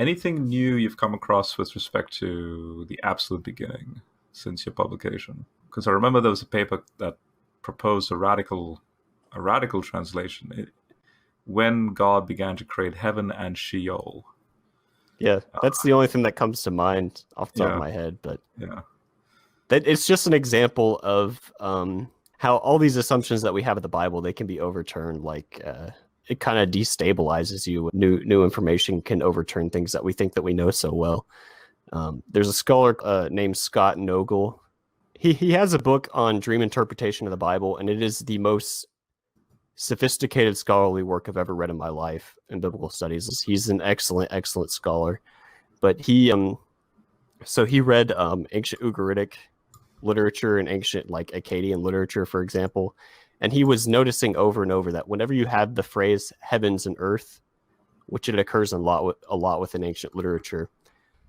Anything new you've come across with respect to the absolute beginning since your publication? Because I remember there was a paper that proposed a radical translation. When God began to create heaven and Sheol. Yeah, that's the only thing that comes to mind off the top of my head. But yeah, it's just an example of how all these assumptions that we have of the Bible, they can be overturned. Like it kind of destabilizes you. New information can overturn things that we think that we know so well. There's a scholar named Scott Noegel. He has a book on dream interpretation of the Bible, and it is the most sophisticated scholarly work I've ever read in my life in biblical studies. He's an excellent scholar. But he read ancient Ugaritic literature and ancient like Akkadian literature, for example, and he was noticing over and over that whenever you have the phrase heavens and earth, which it occurs a lot within ancient literature,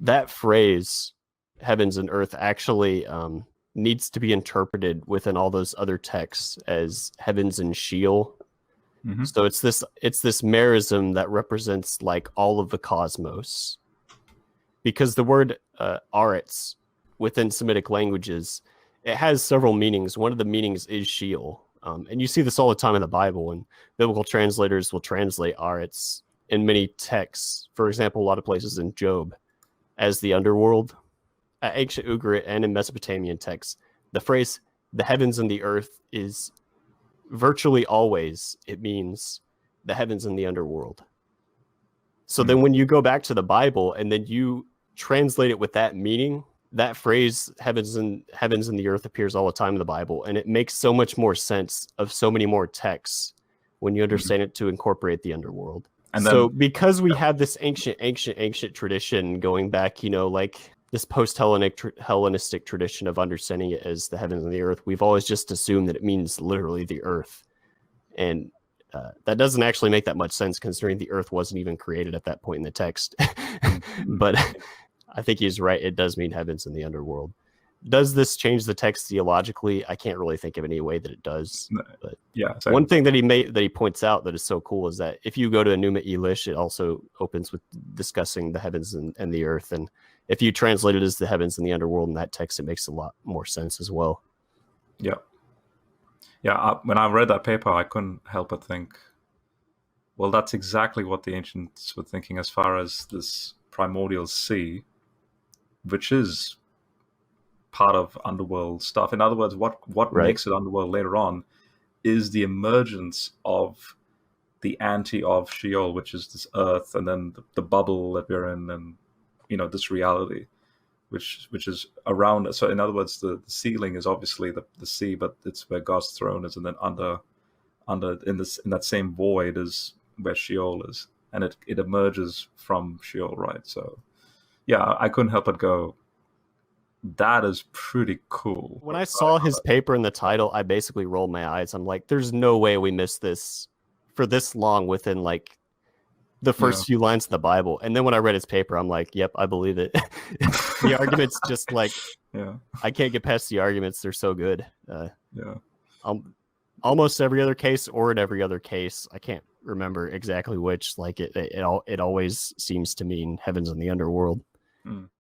that phrase heavens and earth actually needs to be interpreted within all those other texts as heavens and Sheol. Mm-hmm. So it's this merism that represents like all of the cosmos, because the word aretz within Semitic languages, it has several meanings. One of the meanings is Sheol, and you see this all the time in the Bible, and biblical translators will translate aretz in many texts. For example, a lot of places in Job as the underworld. At ancient Ugarit and in Mesopotamian texts, the phrase "the heavens and the earth" is virtually always, it means the heavens and the underworld. So then when you go back to the Bible and then you translate it with that meaning, that phrase heavens and the earth appears all the time in the Bible, and it makes so much more sense of so many more texts when you understand it to incorporate the underworld. And so because we have this ancient tradition going back, like this post-Hellenistic tradition of understanding it as the heavens and the earth, we've always just assumed that it means literally the earth. And that doesn't actually make that much sense, considering the earth wasn't even created at that point in the text. But I think he's right. It does mean heavens and the underworld. Does this change the text theologically? I can't really think of any way that it does. But yeah. One thing that he points out that is so cool is that if you go to Enuma Elish, it also opens with discussing the heavens and the earth. And if you translate it as the heavens and the underworld in that text, it makes a lot more sense as well. Yeah. Yeah. When I read that paper, I couldn't help but think, well, that's exactly what the ancients were thinking as far as this primordial sea, which is part of underworld stuff. In other words, what makes it underworld later on is the emergence of the anti of Sheol, which is this earth, and then the bubble that we're in, and this reality, which is around us. So in other words, the ceiling is obviously the sea, but it's where God's throne is, and then under in that same void is where Sheol is, and it emerges from Sheol, right? So yeah, I couldn't help but go, that is pretty cool. When I saw his paper in the title, I basically rolled my eyes. I'm like, there's no way we missed this for this long within like the first few lines of the Bible. And then when I read his paper, I'm like, yep, I believe it. The arguments just like, I can't get past the arguments. They're so good. Almost every other case, or in every other case, I can't remember exactly which, like it always seems to mean heavens and the underworld.